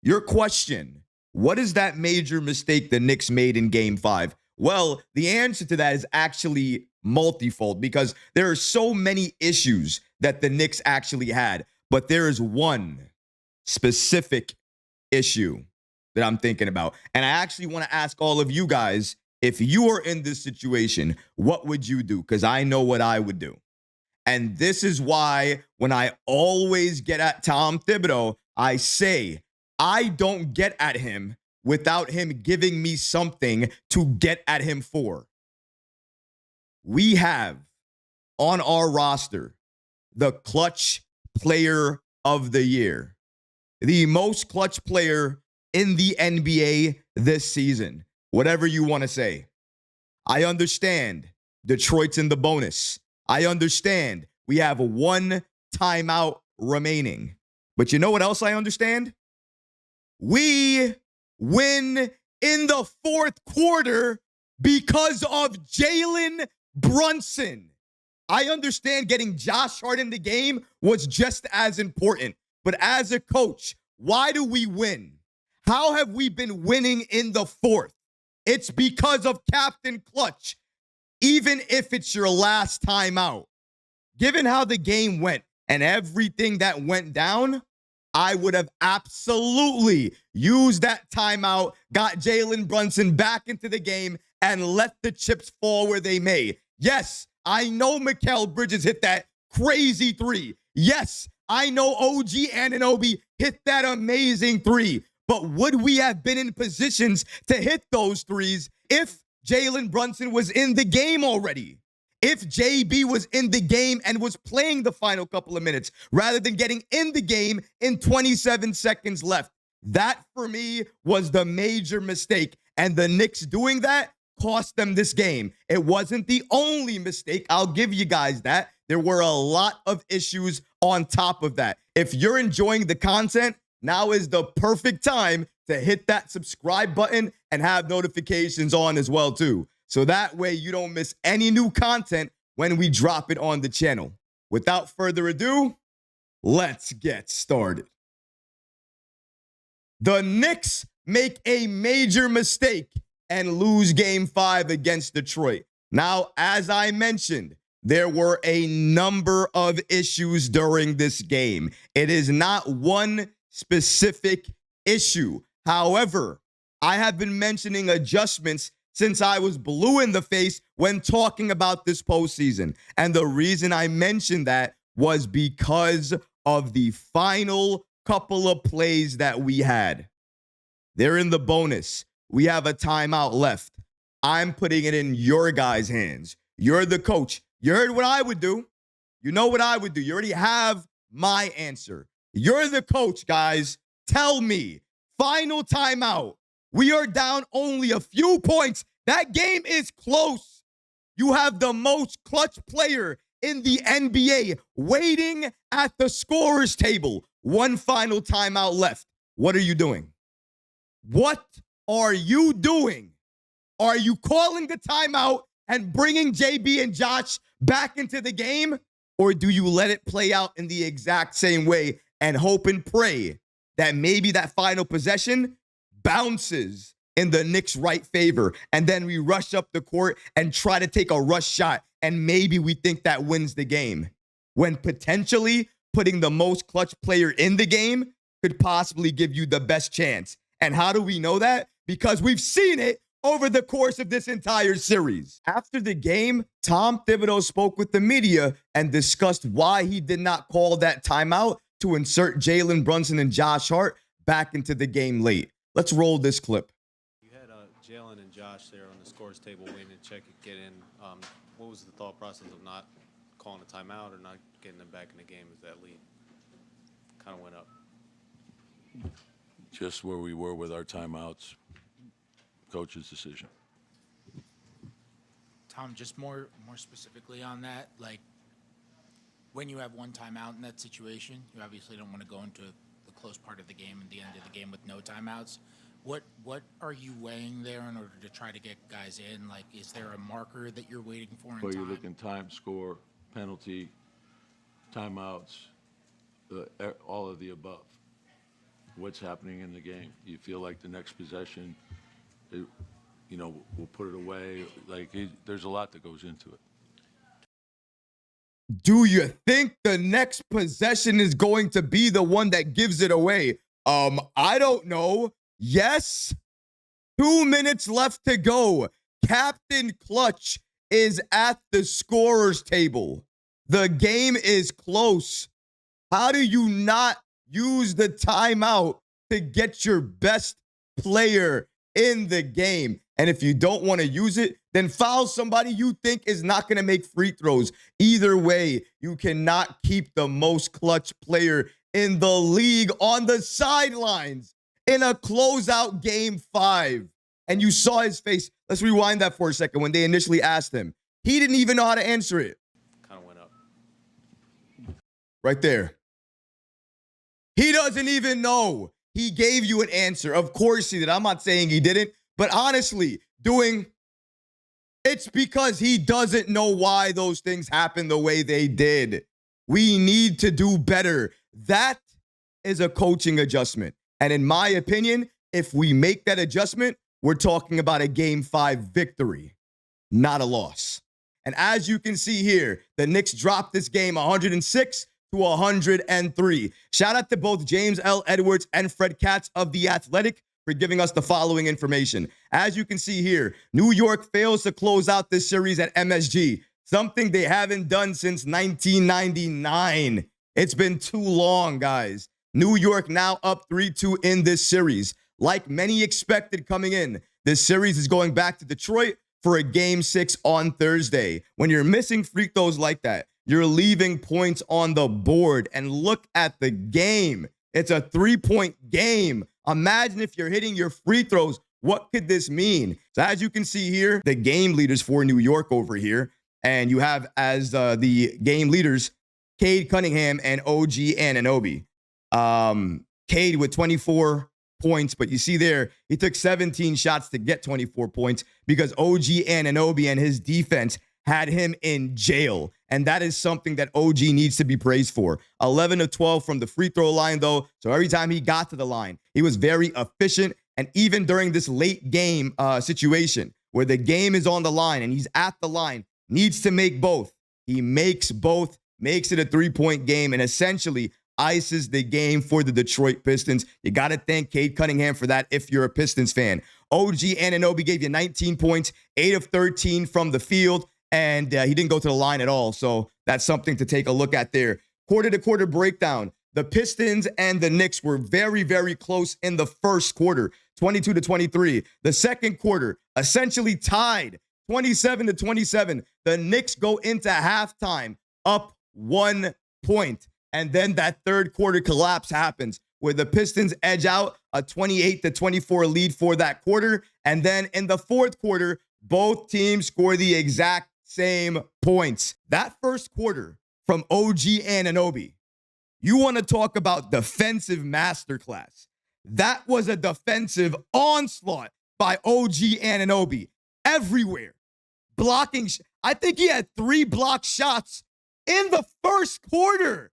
Your question, what is that major mistake the Knicks made in Game 5? Well, the answer to that is actually multifold because there are so many issues that the Knicks actually had. But there is one specific issue that I'm thinking about. And I actually want to ask all of you guys, if you are in this situation, what would you do? Because I know what I would do. And this is why when I always get at Tom Thibodeau, I say, I don't get at him without him giving me something to get at him for. We have on our roster the clutch player of the year, the most clutch player in the NBA this season, whatever you want to say. I understand Detroit's in the bonus. I understand we have one timeout remaining. But you know what else I understand? We win in the fourth quarter because of Jalen Brunson. I understand getting Josh Hart in the game was just as important. But as a coach, why do we win? How have we been winning in the fourth? It's because of Captain Clutch, even if it's your last time out. Given how the game went and everything that went down, I would have absolutely used that timeout, got Jalen Brunson back into the game, and let the chips fall where they may. Yes, I know Mikal Bridges hit that crazy three. Yes, I know OG Anunoby hit that amazing three. But would we have been in positions to hit those threes if Jalen Brunson was in the game already? If JB was in the game and was playing the final couple of minutes rather than getting in the game in 27 seconds left? That, for me, was the major mistake. And the Knicks doing that cost them this game. It wasn't the only mistake. I'll give you guys that. There were a lot of issues on top of that. If you're enjoying the content, now is the perfect time to hit that subscribe button and have notifications on as well, too. So that way you don't miss any new content when we drop it on the channel. Without further ado, let's get started. The Knicks make a major mistake and lose Game 5 against Detroit. Now, as I mentioned, there were a number of issues during this game. It is not one specific issue. However, I have been mentioning adjustments since I was blue in the face when talking about this postseason. And the reason I mentioned that was because of the final couple of plays that we had. They're in the bonus. We have a timeout left. I'm putting it in your guys' hands. You're the coach. You heard what I would do. You know what I would do. You already have my answer. You're the coach, guys. Tell me. Final timeout. We are down only a few points. That game is close. You have the most clutch player in the NBA waiting at the scorer's table. One final timeout left. What are you doing? What are you doing? Are you calling the timeout and bringing JB and Josh back into the game? Or do you let it play out in the exact same way and hope and pray that maybe that final possession bounces in the Knicks' right favor, and then we rush up the court and try to take a rush shot, and maybe we think that wins the game, when potentially putting the most clutch player in the game could possibly give you the best chance? And how do we know that? Because we've seen it over the course of this entire series. After the game, Tom Thibodeau spoke with the media and discussed why he did not call that timeout to insert Jalen Brunson and Josh Hart back into the game late. Let's roll this clip. You had Jalen and Josh there on the scores table waiting to check it, get in. What was the thought process of not calling a timeout or not getting them back in the game as that lead kind of went up? Just where we were with our timeouts. Coach's decision. Tom, just more specifically on that, like when you have one timeout in that situation, you obviously don't want to go into the close part of the game and the end of the game with no timeouts. What are you weighing there in order to try to get guys in? Like, is there a marker that you're waiting for in Well, time? you're looking time, score, penalty, timeouts, all of the above. what's happening in the game. Do you feel like the next possession, we'll put it away? There's a lot that goes into it. Do you think the next possession is going to be the one that gives it away? I don't know. Yes. 2 minutes left to go. Captain Clutch is at the scorer's table. The game is close. How do you not use the timeout to get your best player in the game? And if you don't want to use it, then foul somebody you think is not going to make free throws. Either way, you cannot keep the most clutch player in the league on the sidelines in a closeout game 5. And you saw his face. Let's rewind that for a second. When they initially asked him, he didn't even know how to answer it. Kind of went up. Right there. He doesn't even know. He gave you an answer. Of course he did. I'm not saying he didn't. But honestly, it's because he doesn't know why those things happen the way they did. We need to do better. That is a coaching adjustment. And in my opinion, if we make that adjustment, we're talking about a game 5 victory, not a loss. And as you can see here, the Knicks dropped this game 106 to 103. Shout out to both James L. Edwards and Fred Katz of The Athletic for giving us the following information. As you can see here, New York fails to close out this series at MSG, something they haven't done since 1999. It's been too long, guys. New York now up 3-2 in this series. Like many expected coming in, this series is going back to Detroit for a game 6 on Thursday. When you're missing free throws like that, you're leaving points on the board. And look at the game. It's a 3-point game. Imagine if you're hitting your free throws. What could this mean? So as you can see here, the game leaders for New York over here. And you have as the game leaders, Cade Cunningham and OG Anunoby. Cade with 24 points, but you see there, he took 17 shots to get 24 points because OG Anunoby and his defense had him in jail. And that is something that OG needs to be praised for. 11 of 12 from the free throw line, though. So every time he got to the line, he was very efficient. And even during this late game situation where the game is on the line and he's at the line, needs to make both. He makes both, makes it a 3-point game, and essentially ices the game for the Detroit Pistons. You got to thank Cade Cunningham for that if you're a Pistons fan. OG Anunoby gave you 19 points, 8 of 13 from the field, and he didn't go to the line at all. So that's something to take a look at there. Quarter-to-quarter breakdown. The Pistons and the Knicks were very, very close in the first quarter, 22-23. The second quarter, essentially tied, 27-27. The Knicks go into halftime up 1 point. And then that third quarter collapse happens where the Pistons edge out a 28-24 lead for that quarter. And then in the fourth quarter, both teams score the exact same points. That first quarter from OG Anunoby, you want to talk about defensive masterclass. That was a defensive onslaught by OG Anunoby everywhere. Blocking. I think he had 3 blocked shots in the first quarter.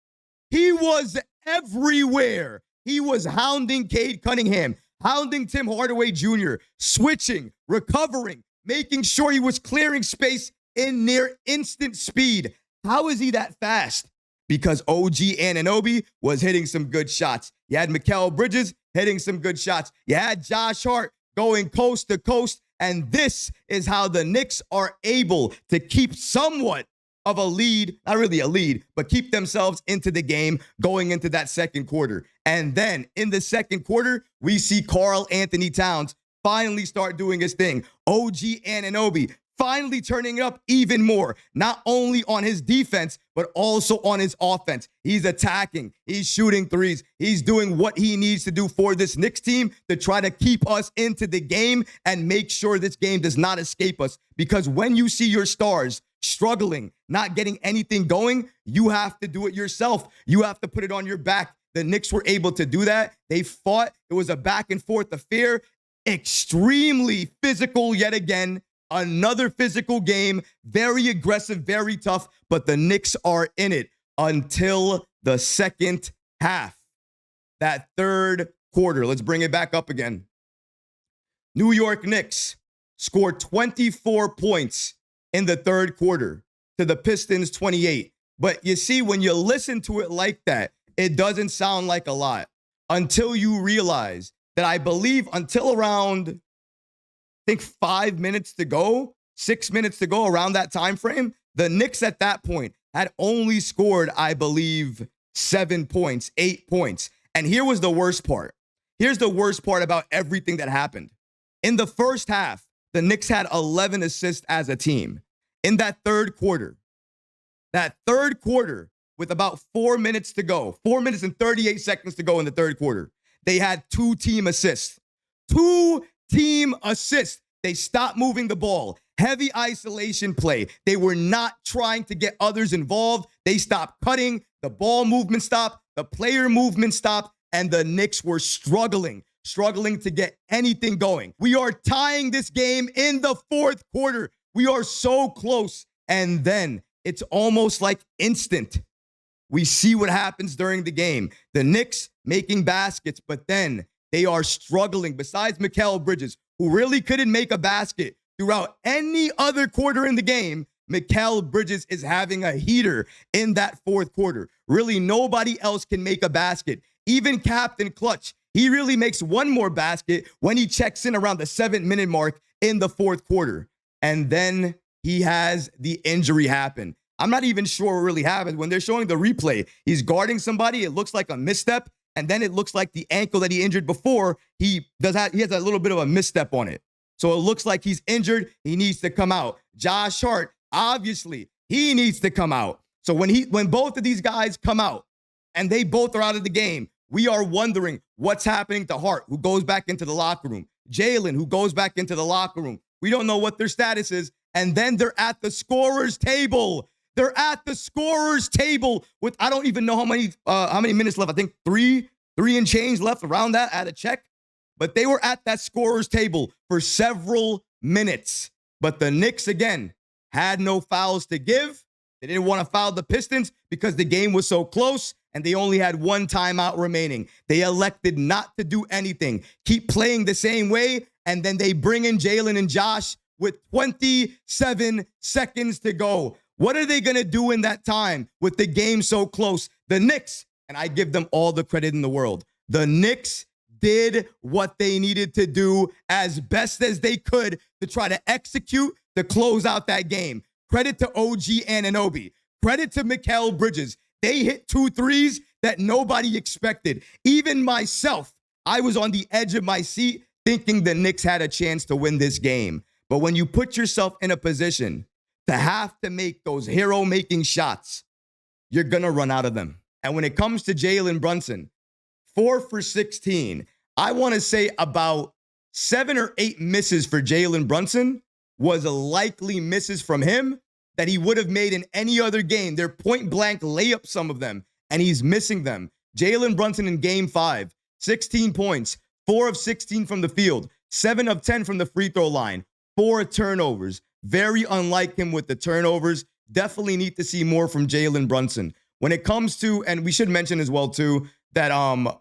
He was everywhere. He was hounding Cade Cunningham, hounding Tim Hardaway Jr., switching, recovering, making sure he was clearing space in near instant speed. How is he that fast? Because OG Anunoby was hitting some good shots. You had Mikal Bridges hitting some good shots. You had Josh Hart going coast to coast. And this is how the Knicks are able to keep somewhat of a lead, not really a lead, but keep themselves into the game going into that second quarter. And then in the second quarter, we see Karl-Anthony Towns finally start doing his thing. OG Anunoby finally turning it up even more, not only on his defense, but also on his offense. He's attacking. He's shooting threes. He's doing what he needs to do for this Knicks team to try to keep us into the game and make sure this game does not escape us. Because when you see your stars struggling, not getting anything going, you have to do it yourself. You have to put it on your back. The Knicks were able to do that. They fought. It was a back and forth affair. Extremely physical yet again. Another physical game, very aggressive, very tough, but the Knicks are in it until the second half. That third quarter. Let's bring it back up again. New York Knicks scored 24 points in the third quarter to the Pistons 28. But you see, when you listen to it like that, it doesn't sound like a lot until you realize that I believe until around, I think 5 minutes to go, 6 minutes to go, around that time frame, the Knicks at that point had only scored, I believe, 7 points, 8 points. And here was the worst part. Here's the worst part about everything that happened. In the first half, the Knicks had 11 assists as a team. In that third quarter, with about 4 minutes to go, 4 minutes and 38 seconds to go in the third quarter, they had 2 team assists. 2 team assists. They stopped moving the ball. Heavy isolation play. They were not trying to get others involved. They stopped cutting. The ball movement stopped. The player movement stopped. And the Knicks were struggling to get anything going. We are tying this game in the fourth quarter. We are so close. And then it's almost like instant. We see what happens during the game. The Knicks making baskets, but then they are struggling. Besides Mikal Bridges, who really couldn't make a basket throughout any other quarter in the game, Mikal Bridges is having a heater in that fourth quarter. Really, nobody else can make a basket. Even Captain Clutch, he really makes one more basket when he checks in around the 7-minute mark in the fourth quarter. And then he has the injury happen. I'm not even sure what really happened. When they're showing the replay, he's guarding somebody. It looks like a misstep. And then it looks like the ankle that he injured before, he has a little bit of a misstep on it. So it looks like he's injured. He needs to come out. Josh Hart, obviously, he needs to come out. So when both of these guys come out and they both are out of the game, we are wondering what's happening to Hart, who goes back into the locker room. Jalen, who goes back into the locker room. We don't know what their status is. And then they're at the scorer's table. They're at the scorer's table with, I don't even know how many minutes left. I think three and change left, around that, at a check. But they were at that scorer's table for several minutes. But the Knicks, again, had no fouls to give. They didn't want to foul the Pistons because the game was so close and they only had 1 timeout remaining. They elected not to do anything, keep playing the same way, and then they bring in Jalen and Josh with 27 seconds to go. What are they going to do in that time with the game so close? The Knicks, and I give them all the credit in the world, the Knicks did what they needed to do as best as they could to try to execute to close out that game. Credit to OG Anunoby. Credit to Mikal Bridges. They hit 2 threes that nobody expected. Even myself, I was on the edge of my seat thinking the Knicks had a chance to win this game. But when you put yourself in a position to have to make those hero-making shots, you're going to run out of them. And when it comes to Jalen Brunson, 4 for 16, I want to say about 7 or 8 misses for Jalen Brunson was likely misses from him that he would have made in any other game. They're point-blank layups, some of them, and he's missing them. Jalen Brunson in Game 5, 16 points, 4 of 16 from the field, 7 of 10 from the free throw line, 4 turnovers. Very unlike him with the turnovers. Definitely need to see more from Jalen Brunson. When it comes to, and we should mention as well, too, that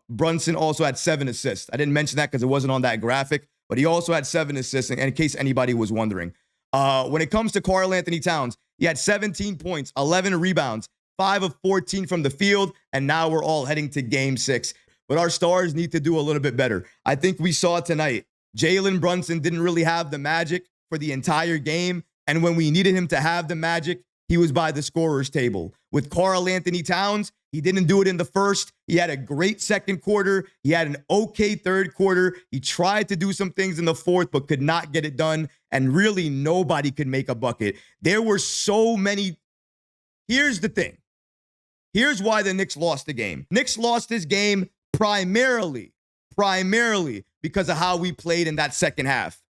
Brunson also had 7 assists. I didn't mention that because it wasn't on that graphic, but he also had 7 assists, in case anybody was wondering. When it comes to Karl-Anthony Towns, he had 17 points, 11 rebounds, 5 of 14 from the field, and now we're all heading to Game 6. But our stars need to do a little bit better. I think we saw tonight, Jalen Brunson didn't really have the magic for the entire game, and when we needed him to have the magic, he was by the scorer's table. With Karl-Anthony Towns, he didn't do it in the first. He had a great second quarter. He had an okay third quarter. He tried to do some things in the fourth, but could not get it done. And really, nobody could make a bucket. There were so many. Here's the thing. Here's why the Knicks lost the game. Knicks lost this game primarily because of how we played in that second half.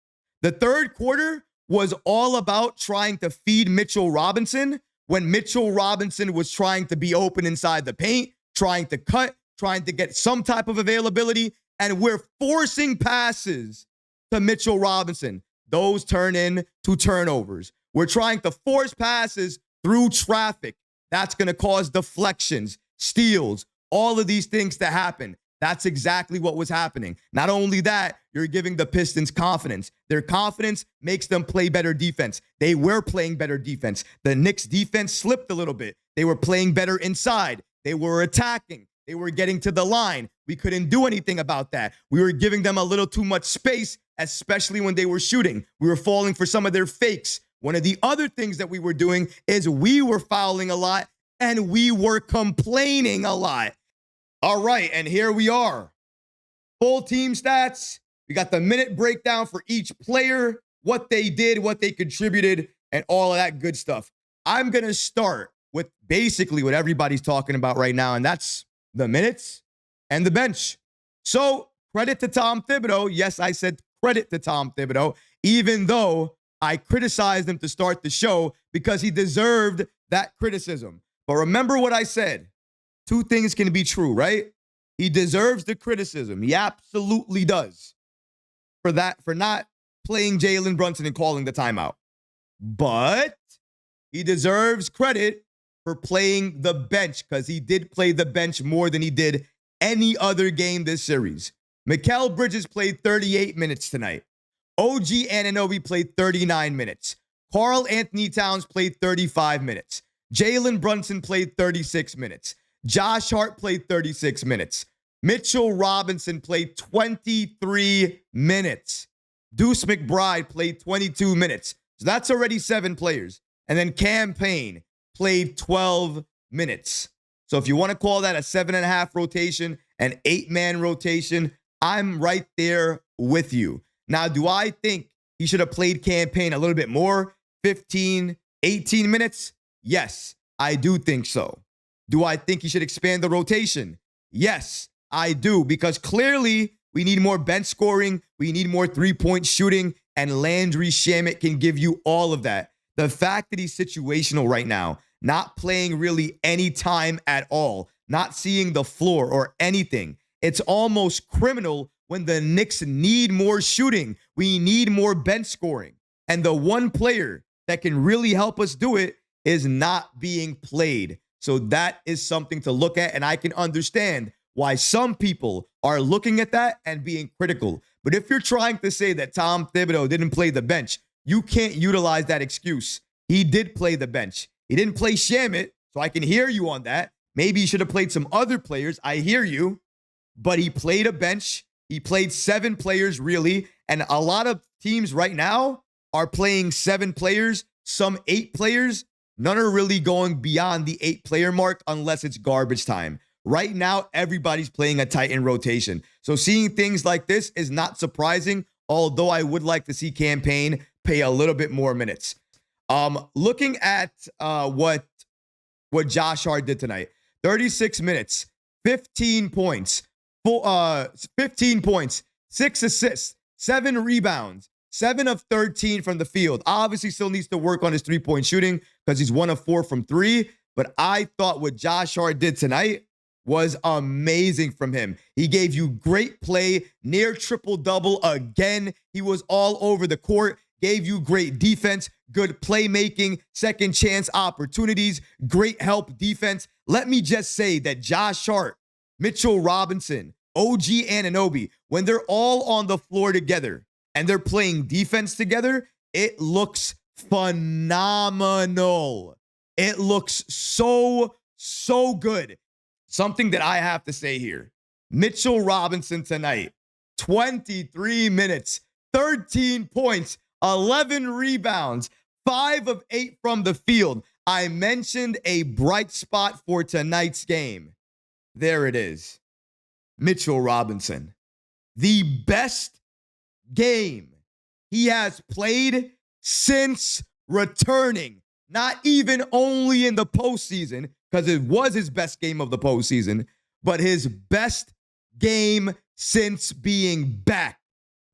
The third quarter was all about trying to feed Mitchell Robinson when Mitchell Robinson was trying to be open inside the paint, trying to cut, trying to get some type of availability, and we're forcing passes to Mitchell Robinson. Those turn into turnovers. We're trying to force passes through traffic. That's going to cause deflections, steals, all of these things to happen. That's exactly what was happening. Not only that, you're giving the Pistons confidence. Their confidence makes them play better defense. They were playing better defense. The Knicks defense slipped a little bit. They were playing better inside. They were attacking. They were getting to the line. We couldn't do anything about that. We were giving them a little too much space, especially when they were shooting. We were falling for some of their fakes. One of the other things that we were doing is we were fouling a lot and we were complaining a lot. All right, and here we are. Full team stats. We got the minute breakdown for each player, what they did, what they contributed, and all of that good stuff. I'm going to start with basically what everybody's talking about right now, and that's the minutes and the bench. So credit to Tom Thibodeau. Yes, I said credit to Tom Thibodeau, even though I criticized him to start the show because he deserved that criticism. But remember what I said. Two things can be true, right? He deserves the criticism. He absolutely does for not playing Jalen Brunson and calling the timeout. But he deserves credit for playing the bench because he did play the bench more than he did any other game this series. Mikal Bridges played 38 minutes tonight. OG Anunoby played 39 minutes. Karl-Anthony Towns played 35 minutes. Jalen Brunson played 36 minutes. Josh Hart played 36 minutes. Mitchell Robinson played 23 minutes. Deuce McBride played 22 minutes. So that's already 7 players. And then Cam Payne played 12 minutes. So if you want to call that a 7.5 rotation, an 8-man rotation, I'm right there with you. Now, do I think he should have played Cam Payne a little bit more? 15, 18 minutes? Yes, I do think so. Do I think he should expand the rotation? Yes, I do, because clearly we need more bench scoring, we need more three-point shooting, and Landry Shamet can give you all of that. The fact that he's situational right now, not playing really any time at all, not seeing the floor or anything, it's almost criminal when the Knicks need more shooting. We need more bench scoring. And the one player that can really help us do it is not being played. So that is something to look at, and I can understand why some people are looking at that and being critical. But if you're trying to say that Tom Thibodeau didn't play the bench, you can't utilize that excuse. He did play the bench. He didn't play Shamet, so I can hear you on that. Maybe he should have played some other players. I hear you. But he played a bench. He played 7 players, really. And a lot of teams right now are playing 7 players, some 8 players. None are really going beyond the 8-player mark unless it's garbage time. Right now, everybody's playing a Titan rotation. So seeing things like this is not surprising, although I would like to see Cam Payne pay a little bit more minutes. Looking at what Josh Hart did tonight, 36 minutes, 15 points, 15 points, 6 assists, 7 rebounds, 7 of 13 from the field. Obviously still needs to work on his three-point shooting because he's 1 of 4 from 3. But I thought what Josh Hart did tonight was amazing from him. He gave you great play, near triple-double again. He was all over the court, gave you great defense, good playmaking, second chance opportunities, great help defense. Let me just say that Josh Hart, Mitchell Robinson, OG Anunoby, when they're all on the floor together and they're playing defense together, it looks phenomenal. It looks so good. Something that I have to say here. Mitchell Robinson tonight, 23 minutes, 13 points, 11 rebounds, 5 of 8 from the field. I mentioned a bright spot for tonight's game. There it is. Mitchell Robinson. The best game he has played since returning. Not even only in the postseason, because it was his best game of the postseason, but his best game since being back.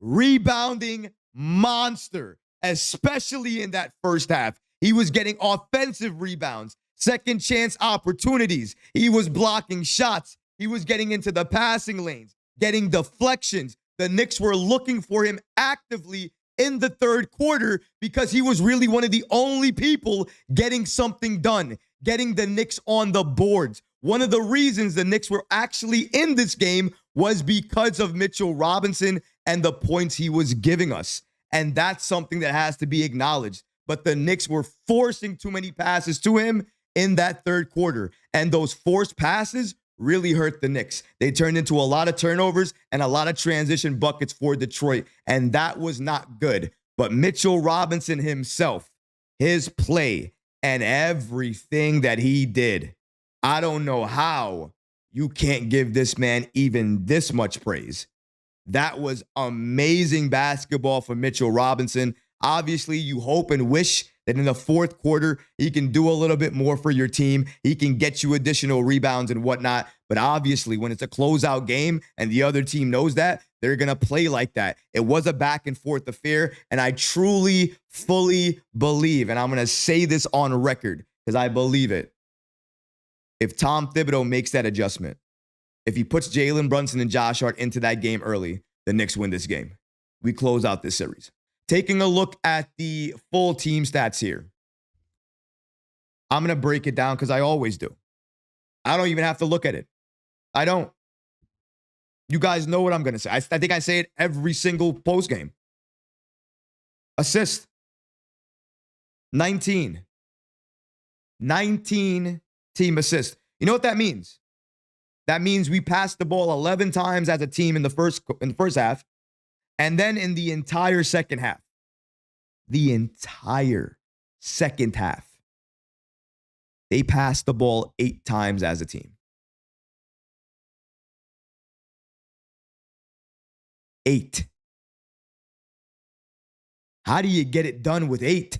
Rebounding monster, especially in that first half. He was getting offensive rebounds, second chance opportunities. He was blocking shots. He was getting into the passing lanes, getting deflections. The Knicks were looking for him actively in the third quarter because he was really one of the only people getting something done, getting the Knicks on the boards. One of the reasons the Knicks were actually in this game was because of Mitchell Robinson and the points he was giving us. And that's something that has to be acknowledged. But the Knicks were forcing too many passes to him in that third quarter. And those forced passes really hurt the Knicks. They turned into a lot of turnovers and a lot of transition buckets for Detroit. And that was not good. But Mitchell Robinson himself, his play and everything that he did, I don't know how you can't give this man even this much praise. That was amazing basketball for Mitchell Robinson. Obviously, you hope and wish that in the fourth quarter, he can do a little bit more for your team. He can get you additional rebounds and whatnot. But obviously, when it's a closeout game and the other team knows that, they're going to play like that. It was a back and forth affair. And I truly, fully believe, and I'm going to say this on record because I believe it. If Tom Thibodeau makes that adjustment, if he puts Jalen, Brunson, and Josh Hart into that game early, the Knicks win this game. We close out this series. Taking a look at the full team stats here. I'm going to break it down because I always do. I don't even have to look at it. I don't. You guys know what I'm going to say. I think I say it every single post game. Assist. 19. 19 team assists. You know what that means? That means we passed the ball 11 times as a team in the first half. And then in the entire second half, they passed the ball 8 times as a team. 8. How do you get it done with 8?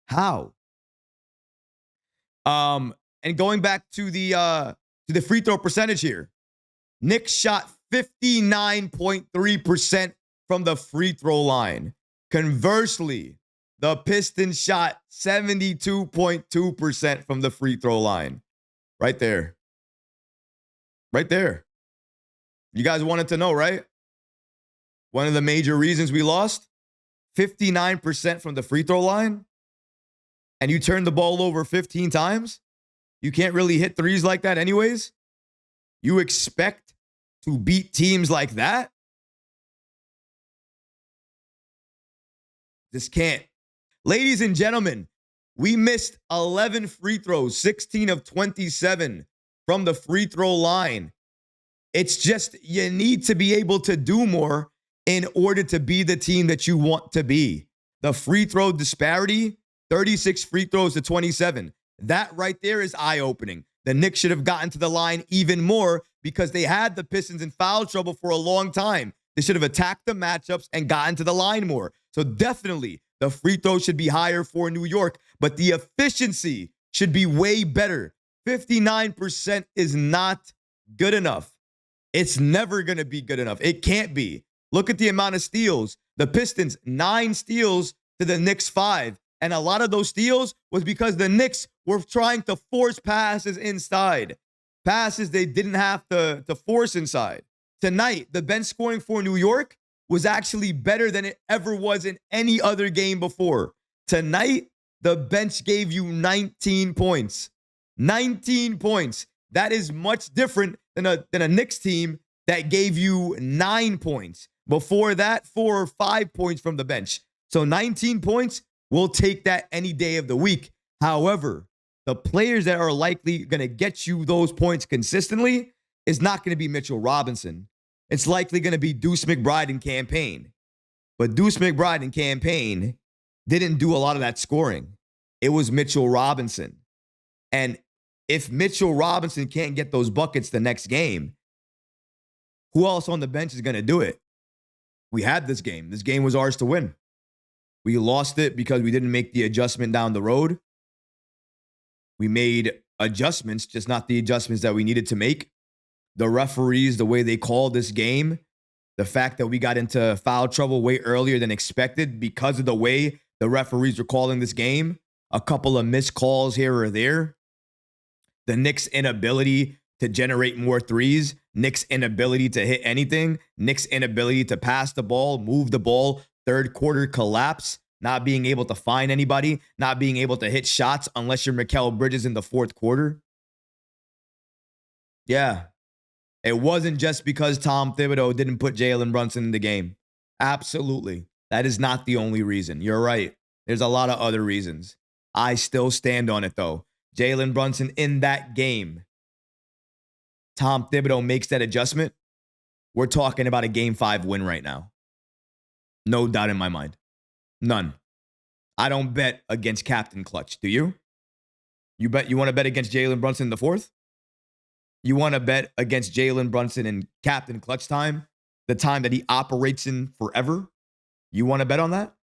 How? And going back to the free throw percentage here, Knicks shot 59.3% from the free throw line. Conversely, the Pistons shot 72.2% from the free throw line. Right there. Right there. You guys wanted to know, right? One of the major reasons we lost, 59% from the free throw line, and you turned the ball over 15 times. You can't really hit threes like that anyways. You expect to beat teams like that? Just can't. Ladies and gentlemen, we missed 11 free throws, 16 of 27 from the free throw line. It's just you need to be able to do more in order to be the team that you want to be. The free throw disparity, 36 free throws to 27. That right there is eye-opening. The Knicks should have gotten to the line even more because they had the Pistons in foul trouble for a long time. They should have attacked the matchups and gotten to the line more. So definitely, the free throw should be higher for New York, but the efficiency should be way better. 59% is not good enough. It's never going to be good enough. It can't be. Look at the amount of steals. The Pistons, 9 steals to the Knicks 5. And a lot of those steals was because the Knicks were trying to force passes inside. Passes they didn't have to force inside. Tonight, the bench scoring for New York was actually better than it ever was in any other game before. Tonight, the bench gave you 19 points. 19 points. That is much different than a Knicks team that gave you 9 points. Before that, 4 or 5 points from the bench. So 19 points, we'll take that any day of the week. However, the players that are likely going to get you those points consistently is not going to be Mitchell Robinson. It's likely going to be Deuce McBride and Campaign. But Deuce McBride and Campaign didn't do a lot of that scoring. It was Mitchell Robinson. And if Mitchell Robinson can't get those buckets the next game, who else on the bench is going to do it? We had this game. This game was ours to win. We lost it because we didn't make the adjustment down the road. We made adjustments, just not the adjustments that we needed to make. The referees, the way they called this game, the fact that we got into foul trouble way earlier than expected because of the way the referees were calling this game, a couple of missed calls here or there, the Knicks' inability to generate more threes, Knicks' inability to hit anything, Knicks' inability to pass the ball, move the ball, third quarter collapse, not being able to find anybody, not being able to hit shots unless you're Mikal Bridges in the fourth quarter. Yeah. It wasn't just because Tom Thibodeau didn't put Jalen Brunson in the game. Absolutely. That is not the only reason. You're right. There's a lot of other reasons. I still stand on it, though. Jalen Brunson in that game. Tom Thibodeau makes that adjustment. We're talking about a Game 5 win right now. No doubt in my mind. None. I don't bet against Captain Clutch. Do you? You want to bet against Jalen Brunson in the fourth? You want to bet against Jalen Brunson in Captain Clutch time? The time that he operates in forever? You want to bet on that?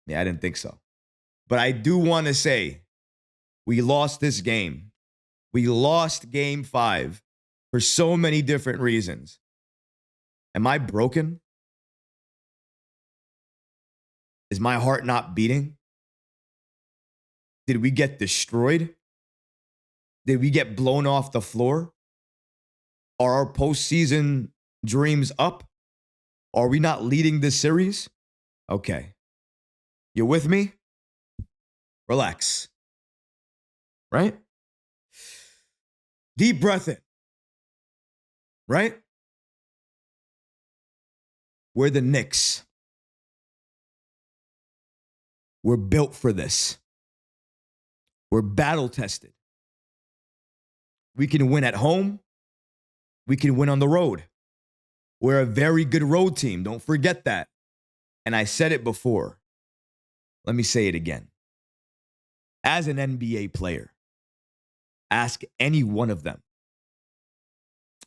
Yeah, I didn't think so. But I do want to say we lost this game. We lost Game 5 for so many different reasons. Am I broken? Is my heart not beating? Did we get destroyed? Did we get blown off the floor? Are our postseason dreams up? Are we not leading this series? Okay. You with me? Relax. Right? Deep breath in. Right? We're the Knicks. We're built for this. We're battle tested. We can win at home. We can win on the road. We're a very good road team. Don't forget that. And I said it before. Let me say it again. As an NBA player, ask any one of them,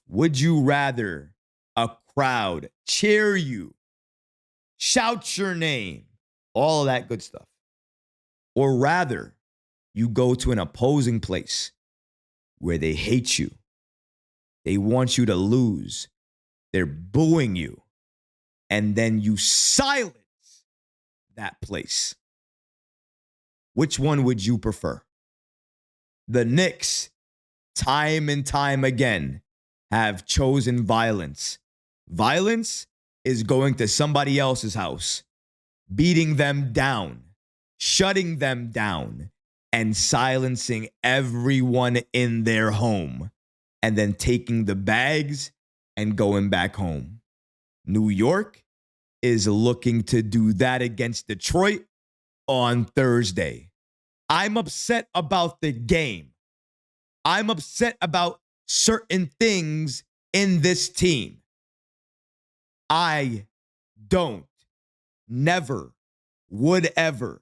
would you rather a crowd cheer you, shout your name, all of that good stuff, or rather you go to an opposing place where they hate you, they want you to lose, they're booing you, and then you silence that place? Which one would you prefer? The Knicks, time and time again, have chosen violence. Violence is going to somebody else's house, beating them down, shutting them down, and silencing everyone in their home, and then taking the bags and going back home. New York is looking to do that against Detroit on Thursday. I'm upset about the game. I'm upset about certain things in this team. I don't, never, would ever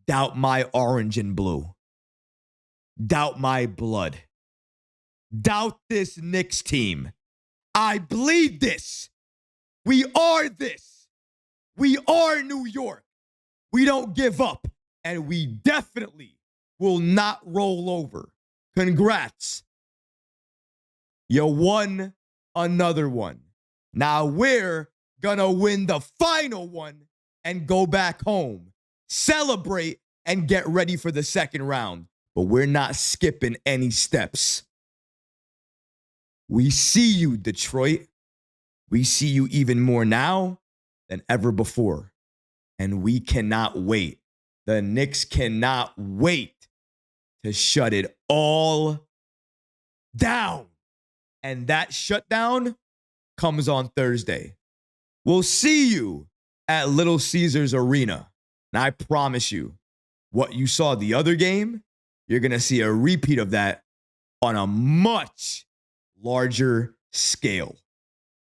doubt my orange and blue. Doubt my blood. Doubt this Knicks team. I bleed this. We are this. We are New York. We don't give up. And we definitely will not roll over. Congrats. You won another one. Now we're gonna win the final one and go back home. Celebrate and get ready for the second round. But we're not skipping any steps. We see you, Detroit. We see you even more now than ever before. And we cannot wait. The Knicks cannot wait to shut it all down. And that shutdown comes on Thursday. We'll see you at Little Caesars Arena. And I promise you, what you saw the other game, you're going to see a repeat of that on a much larger scale.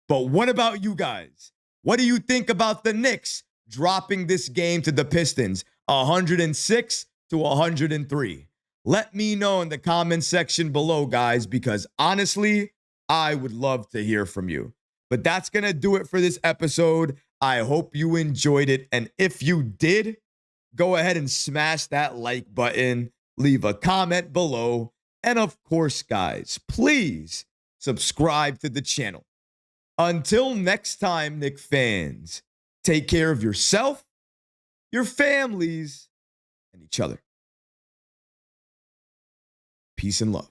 But what about you guys? What do you think about the Knicks dropping this game to the Pistons 106 to 103? Let me know in the comment section below, guys, because honestly, I would love to hear from you. But that's going to do it for this episode. I hope you enjoyed it. And if you did, go ahead and smash that like button, leave a comment below. And of course, guys, please subscribe to the channel. Until next time, Knicks fans, take care of yourself, your families, and each other. Peace and love.